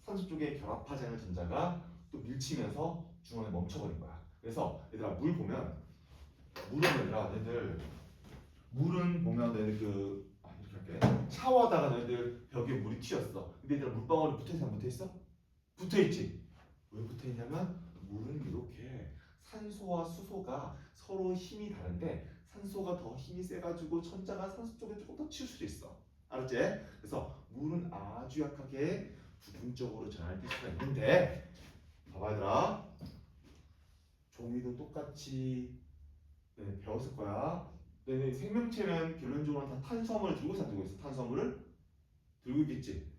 산소 쪽에 결합하지 않은 전자가 또 밀치면서 중앙에 멈춰버린 거야. 그래서 얘들아 물 보면 물은 얘들아 얘들 물은 보면 얘들 이렇게 할게. 샤워하다가 너희들 벽에 물이 튀었어. 근데 얘들아 물방울이 붙어있어 안 붙어있어? 붙어있지. 왜 붙어있냐면 물은 이렇게 산소와 수소가 서로 힘이 다른데 산소가 더 힘이 세가지고 전자가 산소 쪽에 조금 더 치울 수도 있어. 알았지? 그래서 물은 아주 약하게 부분적으로 전환될 수가 있는데 봐봐 얘들아 종이도 똑같이 배웠을 거야. 생명체는 결론적으로 다 탄수화물을 들고 있어 안 들고 있어? 탄수화물을 들고 있겠지.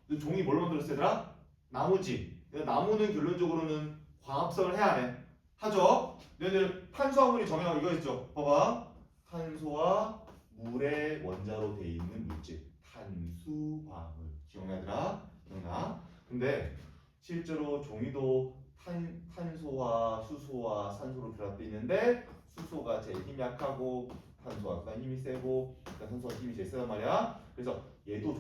근데 종이 뭘로 만들었어 얘들아? 나무지. 나무는 결론적으로는 광합성을 해야 해. 하죠? 얘들 탄수화물이 정형 이거 있죠? 봐봐. 탄소와 물의 원자로 돼 있는 물질. 탄수화물. 기억나 얘들아? 기억나? 근데 실제로 종이도 탄소와 수소와 산소로 결합되어 있는데 수소가 제일 힘이 약하고 탄소가 그다음 힘이 세고 그다음 산소가 힘이 제일 세단 말이야. 그래서 얘도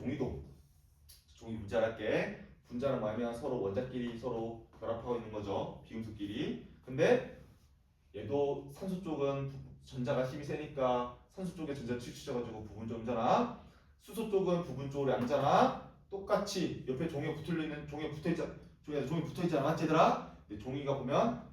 종이 분자를 할게. 분자는 뭐냐면 서로 원자끼리 서로 결합하고 있는 거죠. 비금속끼리. 근데 얘도 산소 쪽은 전자가 힘이 세니까 산소 쪽에 전자 치우쳐가지고 부분적 음자나 수소 쪽은 부분적으로 양자나 똑같이 옆에 종이에 붙어있잖아 맞지 얘들아? 근데 종이가 보면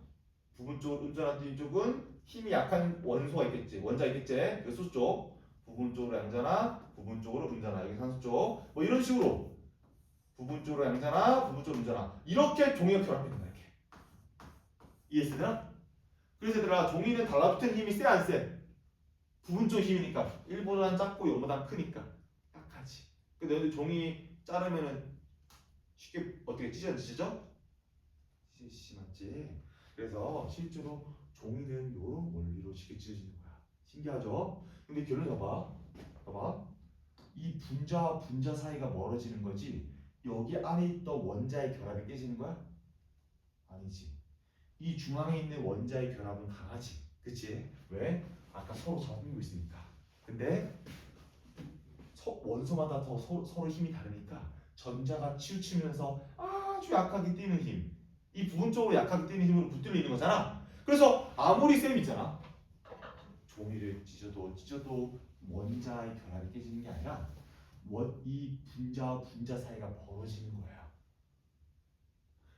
부분적으로 음자나 쪽은 힘이 약한 원소가 있겠지 원자 있겠지 그 수소 쪽 부분적으로 양자나 부분적으로 음자나 여기 산소 쪽 뭐 이런 식으로 부분적으로 양자나 부분적으로 음자나 이렇게 종이가 결합된다 이렇게 이해했으나? 그래서 얘들아 종이는 달라붙은 힘이 세 안 세? 부분적 힘이니까 일보다는 작고 요보다는 크니까 약하지. 근데 너희들 종이 자르면은 쉽게 어떻게 찢어지죠? 찢어지지 맞지? 그래서 실제로 종이는 이런 원리로 쉽게 찢어지는 거야. 신기하죠? 근데 결론 봐봐. 이 분자와 분자 사이가 멀어지는 거지 여기 안에 있던 원자의 결합이 깨지는 거야? 아니지. 이 중앙에 있는 원자의 결합은 강하지. 그치? 왜? 아까 서로 잡고 있으니까. 근데 원소마다 더 서로 힘이 다르니까 전자가 치우치면서 아주 약하게 뛰는 힘. 이 부분적으로 약하게 뛰는 힘으로 붙들려 있는 거잖아. 그래서 아무리 쌤 있잖아. 종이를 찢어도 원자의 결합이 깨지는 게 아니라 이 분자와 분자 사이가 벌어지는 거예요.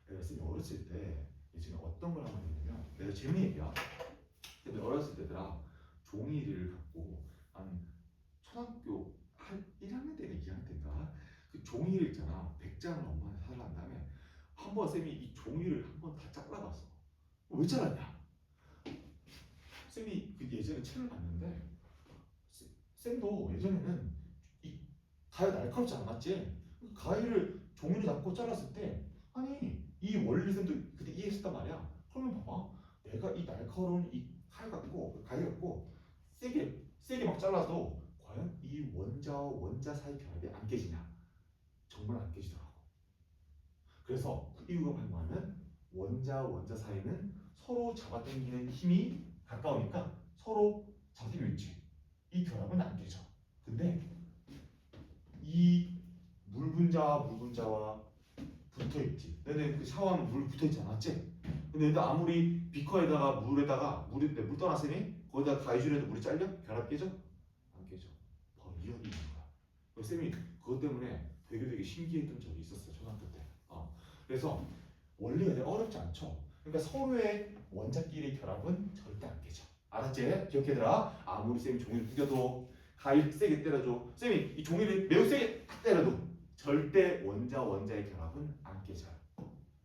내가 쌤이 어렸을 때 예전에 어떤 걸 하면 되냐면 내가 재밌는 얘기야. 근데 어렸을 때더라 종이를 갖고 한 초등학교 한 1학년 때는 2학년 때인가 그 종이를 있잖아 100장을 엄마한테 사달한 다음에 한 번 쌤이 이 종이를 한 번 다 잘라봤어. 왜 잘랐냐? 쌤이 그 예전에 책을 봤는데 쌤도 예전에는 이 가위 날카롭지 않았지? 가위를 종이를 잡고 잘랐을 때 아니 이 원리 쌤도 그때 이해했단 말이야. 그러면 봐봐 내가 이 날카로운 이 가위 갖고 세게 막 잘라도 과연 이 원자와 원자 사이 결합이 안 깨지냐? 정말 안 깨지더라고. 그래서 그 이유가 뭐냐면 원자와 원자 사이는 서로 잡아당기는 힘이 가까우니까 서로 잡아당기고 있지. 이 결합은 안 깨져. 근데 이 물 분자와 물 분자와 붙어 있지. 너네 그 샤워하면 물 붙어 있지 않았지? 근데 얘도 아무리 비커에다가 물 떠났으니 거기다 가위줄에도 물이 잘려? 결합 깨져? 안 깨져. 바로 이 원리 있는 거야. 쌤이 그것 때문에 되게 신기했던 적이 있었어 초등학교 때. 그래서 원리가 되게 어렵지 않죠. 그러니까 서로의 원자끼리 결합은 절대 안 깨져. 알았지? 기억해들아. 아무리 쌤이 종이를 구겨도 가위를 세게 때려줘. 쌤이 이 종이를 매우 세게 탁 때려도 절대 원자의 결합은 안 깨져요.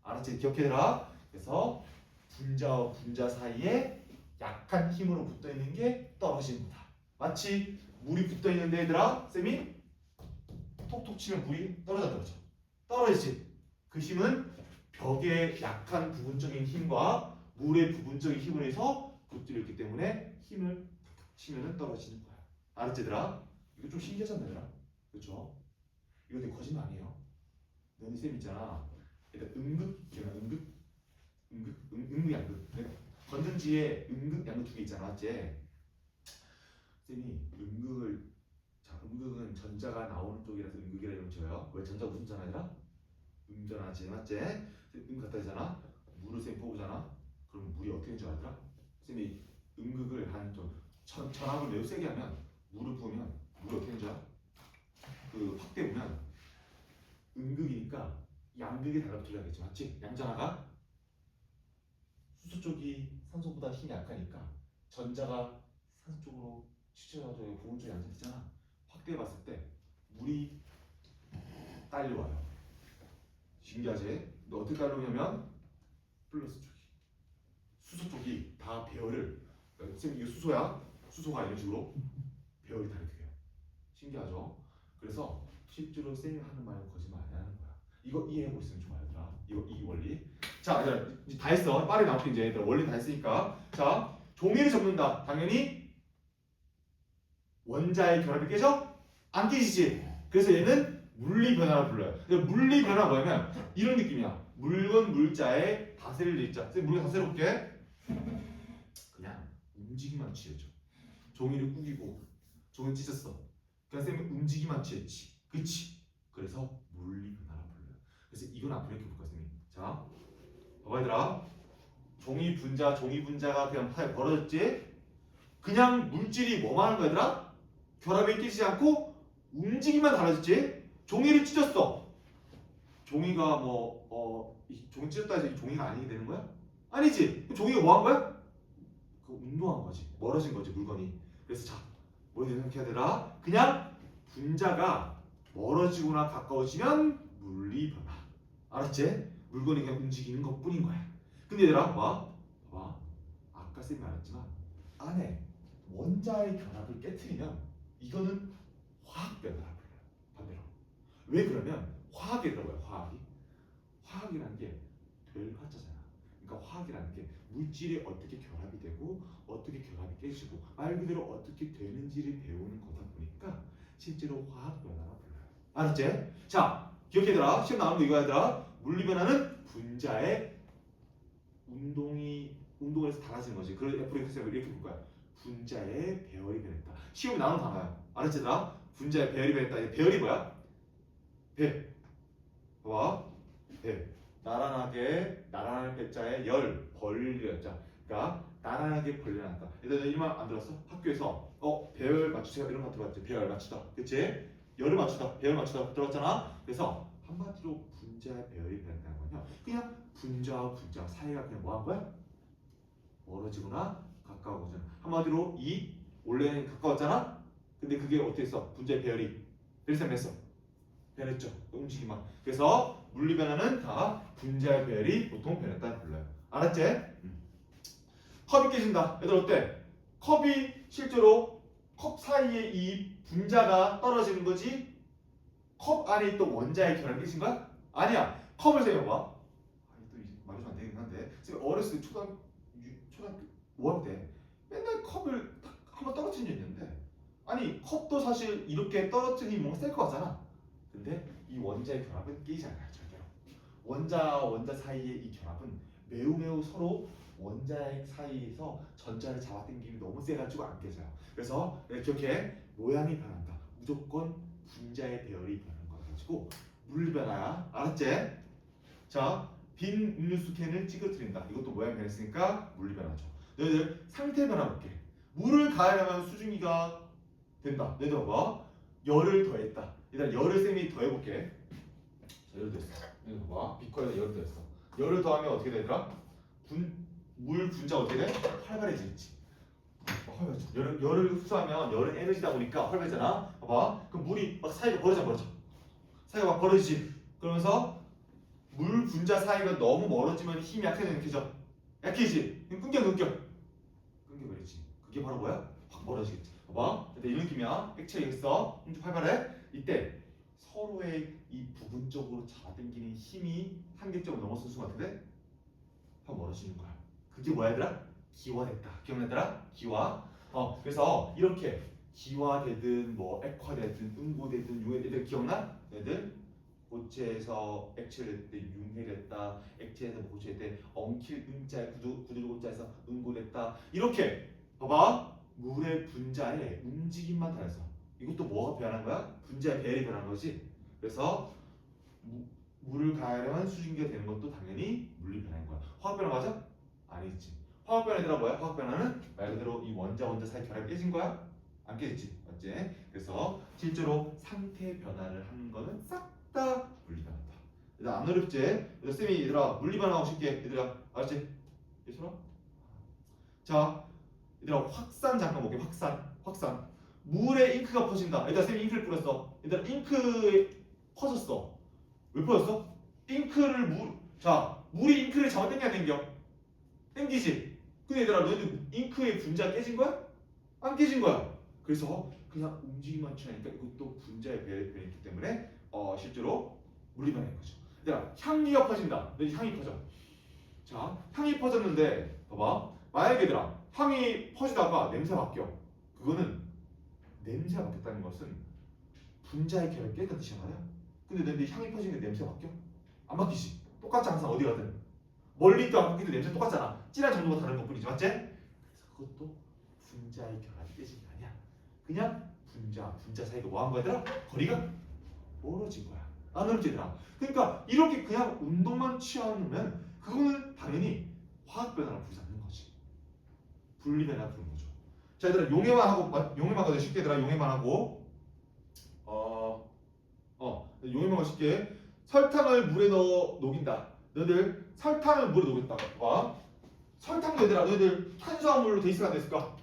알았지? 기억해들아. 그래서 분자와 분자 사이에 약한 힘으로 붙어 있는 게 떨어집니다. 마치 물이 붙어 있는데 얘들아, 쌤이 톡톡 치면 물이 떨어져. 떨어지지. 그 힘은 벽의 약한 부분적인 힘과 물의 부분적인 힘을 해서 붙들려 있기 때문에 힘을 툭툭 치면 떨어지는 거야. 알았지, 얘들아? 이거 좀 신기하잖아, 얘들아. 그렇죠? 이거 되게 거짓말 아니에요. 너네 쌤 있잖아. 일단 응극, 응극, 응극, 응극이 안 극. 건전지 이물질에 음극, 양극 두 개 있잖아, 맞지? 쌤이 음극은 전자가 나오는 쪽이라서 음극이라 이러면 줘요. 왜 전자가 무슨 전화더라? 음전하지, 맞지? 갖다 대잖아. 물을 쌤 뽑으잖아. 그럼 물이 어떻게 되는 줄 알더라? 쌤이 음극을 전압을 매우 세게 하면 물을 부으면 물이 어떻게 되는 줄 알아? 그 확대 보면 음극이니까 양극이 달라붙어야겠지, 맞지? 양전하가 수소 쪽이 산소보다 힘이 약하니까 전자가 산소 쪽으로 치쳐져서 부분 쪽이 양전되잖아. 확대해봤을 때 물이 딸려와요. 신기하지? 근데 어떻게 딸려오냐면 플러스 쪽이 수소 쪽이 다 배열을 쌤 이게 수소야? 수소가 이런 식으로 배열이 다르게 돼요. 신기하죠? 그래서 실제로 쌤이 하는 말은 거짓말 안 하는 거야. 이거 이해하고 있으면 좋아요, 얘들아. 이 원리. 자, 이제 다 했어. 빠르게 나올게 이제. 얘들아. 원리 다 했으니까. 자, 종이를 접는다. 당연히 원자의 결합이 깨져? 안 깨지지. 그래서 얘는 물리 변화라 불러요. 물리 변화 뭐냐면 이런 느낌이야. 물건 물자의 다세를 읽자. 물건 다세를 볼게. 그냥 움직임만 취했죠. 종이를 꾸기고 종이 찢었어. 그러니까 쌤은 움직임만 취했지. 그치? 그래서 물리 변화라 불러요. 그래서 이건 앞으로 이렇게 볼까 쌤이. 자, 봐봐 얘들아. 종이 분자가 그냥 파에 벌어졌지? 그냥 물질이 뭐만 하는 거야 얘들아? 결합이 깨지지 않고 움직임만 달라졌지? 종이를 찢었어. 종이가 종이 찢었다 해서 이 종이가 아니게 되는 거야? 아니지. 종이가 뭐 한 거야? 그 운동한 거지. 멀어진 거지 물건이. 그래서 자, 뭐 생각해야 되나? 그냥 분자가 멀어지거나 가까워지면 물리 변화. 알았지? 물건이 그냥 움직이는 것 뿐인 거야. 근데 얘들아, 봐봐. 아까 쌤이 말했지만 안에 원자의 결합을 깨트리면 이거는 화학 변화라 불러요. 반대로. 왜 그러면 화학에 들어가요. 화학이라는 게 될 화자잖아. 그러니까 화학이라는 게 물질이 어떻게 결합이 되고 어떻게 결합이 깨지고 말 그대로 어떻게 되는지를 배우는 거다 보니까 실제로 화학 변화라 불러요. 알았지? 자, 기억해둬라. 시험 나오는 거 이거 얘들아. 물리 변화는 분자의 운동을 해서 달라지는 거지. 그걸 FX에서 이렇게 볼 거야. 분자의 배열이 변했다. 시험에 나오는 단어야. 알았지 얘들아? 분자의 배열이 변했다. 배열이 뭐야? 배. 봐봐. 배. 나란한 배자에 열, 벌려자. 그러니까 나란하게 벌려놨다. 얘들 이말 안 들었어? 학교에서 배열 맞추세요 이런 거 들어봤지? 배열 맞추다. 그치? 열을 맞추다. 배열 맞추다 들어봤잖아? 그래서 한마디로 분자의 배열이 변했다는 거냐? 그냥 분자와 분자 사이가 그냥 뭐 한 거야? 멀어지거나 가까워지거나. 한마디로 원래는 가까웠잖아? 근데 그게 어떻게 했어? 분자의 배열이 변했어. 변했죠. 움직임만. 그래서 물리 변화는 다 분자의 배열이 보통 변했다 불러요. 알았지? 컵이 깨진다. 얘들 어때? 컵이 실제로 컵 사이에 이 분자가 떨어지는 거지? 컵 안에 있던 원자의 결합이 깨진 거야? 아니야. 컵을 세워봐. 또 말해주면 안 되긴 한데. 어렸을 때 초등학교 5학년 때 맨날 컵을 딱 한번 떨어뜨린 적이 있는데 아니 컵도 사실 이렇게 떨어뜨리면 뭔가 셀 것 같잖아. 근데 이 원자의 결합은 깨지지 않아요. 절대로. 원자 사이의 이 결합은 매우 서로 원자 사이에서 전자를 잡아당김이 너무 세가지고 안 깨져요. 그래서 기억해. 모양이 변한다. 무조건 분자의 배열이 변하는 거 가지고 물리 변화야. 알았지? 자, 빈 음료수 캔을 찌그러뜨린다. 이것도 모양 변했으니까 물리 변화죠. 너희들 상태 변화 볼게. 물을 가열하면 수증기가 된다. 너희들 봐봐. 열을 더했다. 일단 열을 쌤이 더해볼게. 자, 열을 더했어. 너희들 봐봐. 비커에다 열을 더했어. 열을 더하면 어떻게 되더라? 물 분자 어떻게 돼? 활발해지겠지. 열을 흡수하면 열은 에너지다 보니까 활발해지잖아. 봐봐. 그럼 물이 막 사이가 벌어져. 사이가 막 벌어지지. 그러면서 물 분자 사이가 너무 멀어지면 힘이 약해져. 약해지지. 끊겨버리지. 그게 바로 뭐야? 확 멀어지겠지. 봐봐. 이런 느낌이야. 액체가 있어. 엄청 활발해. 이때 서로의 이 부분적으로 잡아당기는 힘이 한계점을 넘어선 순간 같은데 확 멀어지는 거야. 그게 뭐야 얘들아? 기화됐다. 기억나더라? 기화. 그래서 이렇게 기화되든 뭐 액화되든 음고되든 융해되든 기억나? 얘들 고체에서 액체를 냈을 때 융해됐다. 액체에서 고체일 때 엉킬 응자에 구들 고자에서 응고됐다. 이렇게 봐봐. 물의 분자의 움직임만 달라서 이것도 뭐가 변한 거야? 분자의 배열이 변한 거지. 그래서 물을 가열하면 수증기가 되는 것도 당연히 물리 변화인 거야. 화학 변화 맞아? 아니지. 화학 변화들아 뭐야? 화학 변화는 말 그대로 이 원자 사이 결합이 깨진 거야? 안 깨졌지, 맞지? 그래서 실제로 상태 변화를 하는 거는 싹 다 물리 변화다. 얘들아 안 어렵지? 얘들아 쌤이 얘들아 물리 변화하고 쉽게 얘들아 알았지? 얘들아 자 얘들아 확산 잠깐 볼게. 확산 물에 잉크가 퍼진다. 얘들아 쌤이 잉크를 뿌렸어. 얘들아 잉크에 퍼졌어. 왜 퍼졌어? 잉크를 물이 잉크를 잡아 당겨야 당겨. 당기지. 근데 얘들아 너희들 잉크의 분자 깨진 거야? 안 깨진 거야. 그래서 그냥 움직임만 취하니까 이것도 분자의 배열이 있기 때문에 실제로 물리 변화인 거죠. 얘들아 향기가 퍼진다. 너희 향이 퍼져. 자 향이 퍼졌는데 봐봐. 만약에 얘들아 향이 퍼지다가 냄새가 바뀌어. 그거는 냄새가 바뀌었다는 것은 분자의 결합이 깼다는 뜻이야. 말이야. 근데 너희들 향이 퍼지는데 냄새가 바뀌어? 안 바뀌지. 똑같지 항상 어디 가든. 멀리 있도 안 바뀌도 냄새 똑같잖아. 진한 정도가 다른 것뿐이지, 맞지? 그래서 그것도 분자의 결합이 깨진 게 아니야. 그냥 분자 사이가 뭐 한 거야, 얘들아? 거리가 멀어진 거야. 안 어렵지더라. 그러니까 이렇게 그냥 운동만 취하면 그거는 당연히 화학 변화를 부르지 않는 거지. 분리 변화를 부르는 거죠. 자, 얘들아 용해만 가도 쉽게 얘들아 용해만 하고 용해만 쉽게 설탕을 물에 넣어 녹인다. 너희들 설탕을 물에 녹였다. 봐. 설탕도 얘들아 너희들 탄수화물로 돼 있을까 안 됐을까?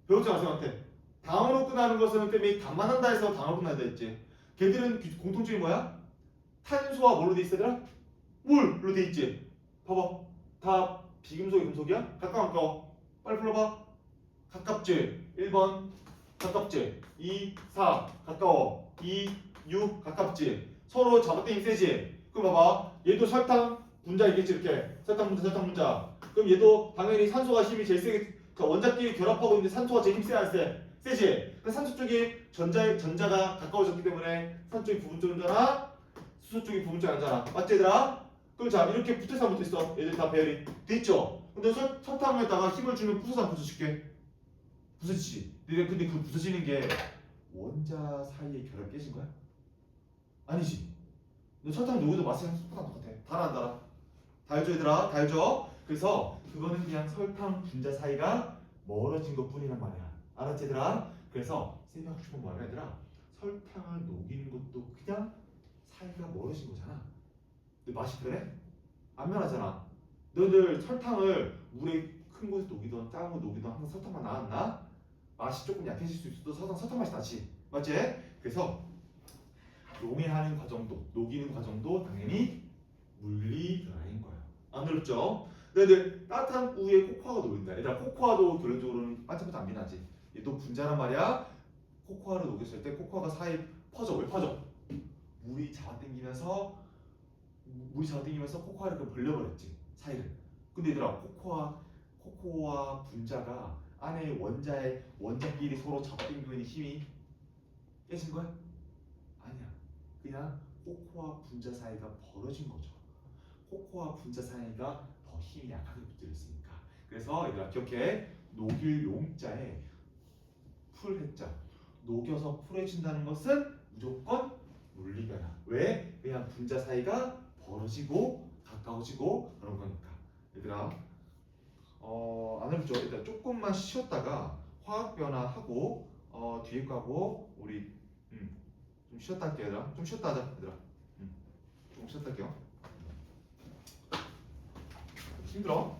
배웠잖아 쌤한테. 당으로 끝나는 것은 때문에 당만 한다 해서 당으로 끝난다 했지. 걔들은 공통점이 뭐야? 탄소와 뭘로 돼 있어 얘들아? 물로 돼 있지. 봐봐. 다 비금속이 금속이야? 가까워 안 가까워? 빨리 불러봐. 가깝지. 1번 가깝지. 2, 4 가까워. 2, 6 가깝지. 서로 잡아당김 세지. 그럼 봐봐. 얘도 설탕 분자 있겠지 이렇게. 설탕 분자. 그럼 얘도 당연히 산소가 힘이 제일 세게. 그러니까 원자끼리 결합하고 있는데 산소가 제일 힘 세야 안 세? 세지. 그러니까 산소 쪽이 전자가 가까워졌기 때문에 산소 쪽이 부분적으로 앉아나 수소 쪽이 부분적으로 앉아나. 맞지 얘들아? 그럼 자 이렇게 붙어서 안 붙어있어. 얘들 다 배열이 돼있죠? 근데 설탕에다가 힘을 주면 부서서 안 부서질게? 부서지지. 근데 그 부서지는 게 원자 사이의 결합이 깨진 거야? 아니지. 너 설탕 녹여도 맛이 똑같아. 달아 안 달아? 달죠 얘들아? 달죠? 그래서 그거는 그냥 설탕 분자 사이가 멀어진 것 뿐이란 말이야. 알았지 얘들아? 그래서 쌤이 하고 싶은 말은 얘들아 설탕을 녹이는 것도 그냥 사이가 멀어진 거잖아. 근데 맛이 변해? 안 변하잖아. 너희들 설탕을 물에 큰 곳에 녹이던 작은 곳에 녹이던 항상 설탕만 나왔나? 맛이 조금 약해질 수 있어도 설탕 맛이 나지. 맞지? 그래서 용해하는 과정도 녹이는 과정도 당연히 물리 변화인 거야. 안 어렵죠? 너희들 따뜻한 우유에 코코아가 녹는다. 얘들아 코코아도 결론적으로는 반짝반짝 안 빛나지. 얘도 분자란 말이야. 코코아를 녹였을 때 코코아가 사이에 퍼져. 왜 퍼져? 물이 잡아당기면서 코코아를 벌려버렸지. 사이를. 근데 얘들아 코코아 분자가 안에 원자끼리 서로 잡아당기고 있는 힘이 깨진 거야? 아니야. 그냥 코코아 분자 사이가 벌어진 거죠. 코코아 분자 사이가 더 힘이 약하게 붙어 있으니까. 그래서 얘들아 기억해. 녹일 용자에 풀해자. 녹여서 풀해진다는 것은 무조건 물리 변화. 왜? 그냥 분자 사이가 벌어지고 가까워지고 그런 거니까. 얘들아 안 해보죠. 일단 조금만 쉬었다가 화학 변화하고 뒤에 거하고 우리 좀 쉬었다 할게요 얘들아. 좀 쉬었다 하자 얘들아. 좀 쉬었다 할게요. 힘들어?